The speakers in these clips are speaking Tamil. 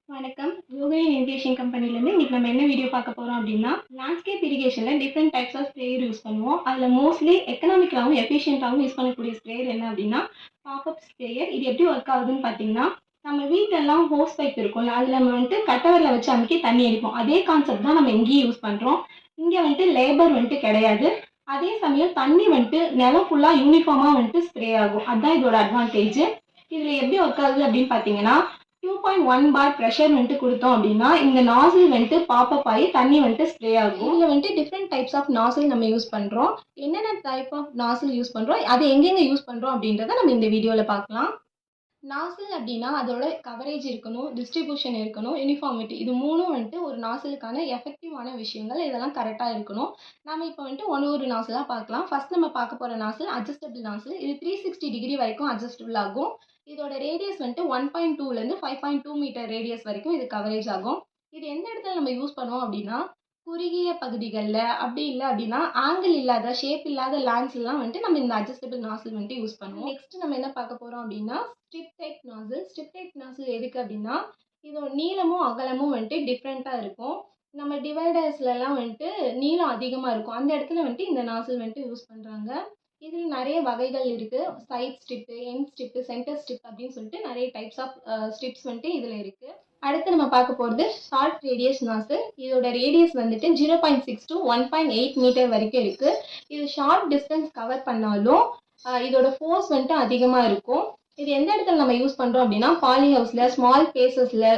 வணக்கம். யோகா இரிகேஷன் கம்பெனிலேருந்து இன்னைக்கு நம்ம என்ன வீடியோ பார்க்க போறோம் அப்படின்னா, லேண்ட்ஸ்கேப் இரிகேஷன்ல different types of sprayer use பண்ணுவோம். அதில மோஸ்ட்லி எக்கனாமிக்கலாவும், எஃபிஷியன்ட்டாவும் யூஸ் பண்ணக்கூடிய ஸ்ப்ரேயர் என்ன அப்படின்னா, பாப்அப் ஸ்ப்ரேயர். இது எப்படி ஒர்க் ஆகுதுன்னு பார்த்தீங்கன்னா, நம்ம வீட்லலாம் ஹோஸ் பைப் இருக்கும்ல, அதில நம்ம வந்துட்டு கட்டவிரல வச்சு அமுக்கி தண்ணி அடிப்போம். அதே கான்செப்ட் தான் நம்ம இங்கேயும் யூஸ் பண்றோம். இங்க வந்துட்டு லேபர் வந்துட்டு கிடையாது. அதே சமயம் தண்ணி வந்துட்டு நிலம் ஃபுல்லா யூனிஃபார்மா வந்துட்டு ஸ்ப்ரே ஆகும். அதான் இதோட அட்வான்டேஜ். இதில எப்படி ஒர்க் ஆகுது அப்படின்னு பார்த்தீங்கன்னா, 2.1 பார் பிரஷர் வந்துட்டு குடுத்தோம் அப்படின்னா, இந்த நாசில் வந்துட்டு பாப்பப் ஆயி தண்ணி வந்துட்டு ஸ்ப்ரே ஆகும். இதுல வந்துட்டு டிஃபரெண்ட் டைப்ஸ் ஆஃப் நாசில் நம்ம யூஸ் பண்றோம். என்னென்ன டைப் ஆஃப் நாசில் யூஸ் பண்றோம், அது எங்கெங்க யூஸ் பண்றோம் அப்படின்றத நம்ம இந்த வீடியோல பார்க்கலாம். நாசில் அப்படின்னா அதோட கவரேஜ் இருக்கணும், டிஸ்ட்ரிபியூஷன் இருக்கணும், யூனிஃபார்மிட்டி. இது 3ம் வந்துட்டு ஒரு நாசிலுக்கான எஃபெக்டிவான விஷயங்கள். இதெல்லாம் கரெக்ட்டா இருக்கணும். நம்ம இப்போ வந்துட்டு ஒரு நாசிலா பார்க்கலாம். ஃபர்ஸ்ட் நம்ம பார்க்க போற நாசில் அட்ஜஸ்டபிள் நாசில். இது 360 டிகிரி வரைக்கும் அட்ஜஸ்டபிள் ஆகும். இதோட ரேடியஸ் வந்துட்டு 1.2லேருந்து 5.2 மீட்டர் ரேடியஸ் வரைக்கும் இது கவரேஜ் ஆகும். இது எந்த இடத்துல நம்ம யூஸ் பண்ணுவோம் அப்படின்னா, குறுகிய பகுதிகள்ல, அப்படி இல்ல அப்படின்னா, ஆங்கிள் இல்லாத, ஷேப் இல்லாத லேண்ட்ஸ்லாம் வந்துட்டு நம்ம இந்த அட்ஜஸ்டபிள் நாசில் வந்துட்டு யூஸ் பண்ணுவோம். நெக்ஸ்ட் நம்ம என்ன பார்க்க போறோம் அப்படின்னா, ஸ்ட்ரிப் டைப் நாசில். ஸ்ட்ரிப் டைப் நாசில் எதுக்கு அப்படின்னா, இதோட நீளமும், அகலமும் வந்துட்டு டிஃப்ரெண்ட்டா இருக்கும். நம்ம டிவைடர்ஸ்லலாம் வந்துட்டு நீளம் அதிகமா இருக்கும். அந்த இடத்துல வந்துட்டு இந்த நாசில் வந்துட்டு யூஸ் பண்றாங்க. இதில் நிறைய வகைகள் இருக்கு. Side strip, end strip, centre strip அப்படின்னு சொல்லிட்டு நிறைய டைப்ஸ் ஆஃப் ஸ்ட்ரிப்ஸ் வந்துட்டு இதில் இருக்கு. அடுத்து நம்ம பார்க்க போகிறது ஷார்ட் ரேடியஸ் நாசில். இதோட ரேடியஸ் வந்துட்டு 0.6 to 1.8 மீட்டர் வரைக்கும் இருக்கு. இது ஷார்ட் டிஸ்டன்ஸ் கவர் பண்ணாலும் இதோட ஃபோர்ஸ் வந்துட்டு அதிகமாக இருக்கும். இது எந்த இடத்துல நம்ம யூஸ் பண்ணுறோம் அப்படின்னா, பாலி ஹவுஸில், ஸ்மால் ஸ்பேசஸில்,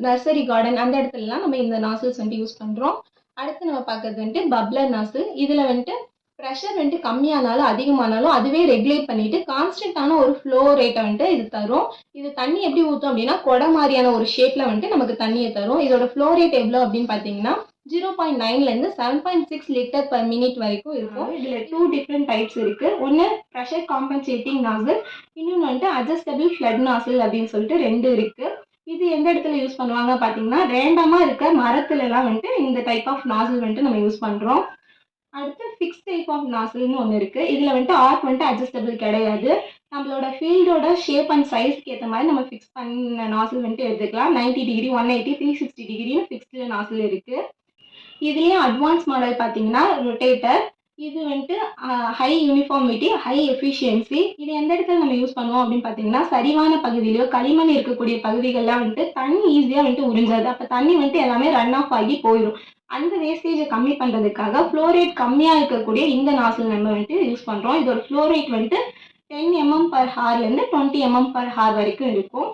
நர்சரி கார்டன் அந்த இடத்துலலாம் நம்ம இந்த நாசில்ஸ் வந்துட்டு யூஸ் பண்ணுறோம். அடுத்து நம்ம பார்க்கறது வந்துட்டு பப்ளர் நாசில். இதில் வந்துட்டு ப்ரெஷர் வந்துட்டு கம்மியானாலும் அதிகமானாலும் அதுவே ரெகுலேட் பண்ணிட்டு கான்ஸ்டன்டான ஒரு ஃப்ளோ ரேட்டை வந்துட்டு இது தரும். இது தண்ணி எப்படி ஊற்றும் அப்படின்னா, குடம் மாதிரியான ஒரு ஷேப்ல வந்துட்டு நமக்கு தண்ணியை தரும். இதோட ஃப்ளோ ரேட் எவ்வளோ அப்படின்னு பார்த்தீங்கன்னா 0.9லேருந்து 7.6 லிட்டர் பர் மினிட் வரைக்கும் இருக்கும். இதில் 2 டிஃப்ரெண்ட் டைப்ஸ் இருக்கு. ஒன்று ப்ரெஷர் காம்பன்சேட்டிங் நாசில், இன்னொன்று வந்துட்டு அட்ஜஸ்டபிள் ஃப்ளட் நாசில் அப்படின்னு சொல்லிட்டு 2 இருக்கு. இது எந்த இடத்துல யூஸ் பண்ணுவாங்க பார்த்தீங்கன்னா, ரேண்டமாக இருக்க மரத்துலலாம் வந்துட்டு இந்த டைப் ஆஃப் நாசில் வந்துட்டு நம்ம யூஸ் பண்ணுறோம். அடுத்து ஃபிக்ஸ் டைப் ஆஃப் நாசில்னு ஒன்று இருக்குது. இதில் வந்துட்டு ஆர்க் வந்துட்டு அட்ஜஸ்டபிள் கிடையாது. நம்மளோட ஃபீல்டோட ஷேப் அண்ட் சைஸ்க்கு ஏற்ற மாதிரி நம்ம ஃபிக்ஸ் பண்ண நாசில் வந்துட்டு எடுத்துக்கலாம். 90 டிகிரி, 180, 360 டிகிரின்னு ஃபிக்ஸ்டு நாசில் இருக்குது. இதுலேயும் அட்வான்ஸ் மாடல் பார்த்தீங்கன்னா ரொட்டேட்டர். இது வந்துட்டு ஹை யூனிஃபார்மிட்டி, ஹை எஃபிஷியன்சி. இது எந்த இடத்துல நம்ம யூஸ் பண்ணுவோம் அப்படின்னு பார்த்தீங்கன்னா, சரிவான பகுதியிலையோ களிமண் இருக்கக்கூடிய பகுதிகள்லாம் வந்துட்டு தண்ணி ஈஸியாக வந்துட்டு உறிஞ்சாது. அப்போ தண்ணி வந்துட்டு எல்லாமே ரன் ஆஃப் ஆகி போயிடும். அந்த வேஸ்டேஜை கம்மி பண்ணுறதுக்காக ஃப்ளோ ரேட் கம்மியாக இருக்கக்கூடிய இந்த நாசில் நம்ம வந்துட்டு யூஸ் பண்ணுறோம். இதோட ஃப்ளோ ரேட் வந்துட்டு 10 mm per hourலேருந்து 20 mm per hour வரைக்கும் இருக்கும்.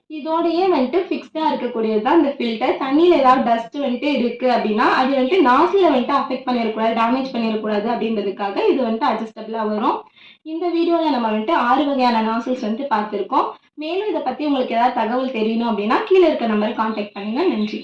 இதோடையே வந்துட்டு ஃபிக்ஸ்டாக இருக்கக்கூடியது தான் இந்த ஃபில்டர். தண்ணியில் ஏதாவது டஸ்ட் வந்துட்டு இருக்குது அப்படின்னா அது வந்துட்டு நாசிலை வந்துட்டு அஃபெக்ட் பண்ணிடக்கூடாது, டேமேஜ் பண்ணிடக்கூடாது அப்படின்றதுக்காக இது வந்துட்டு அட்ஜஸ்டபிளாக வரும். இந்த வீடியோவில் நம்ம வந்துட்டு 6 வகையான நாசில்ஸ் வந்துட்டு பார்த்துருக்கோம். மேலும் இதை பற்றி உங்களுக்கு ஏதாவது தகவல் தெரியணும் அப்படின்னா கீழே இருக்க நம்பரை கான்டாக்ட் பண்ணுங்க. நன்றி.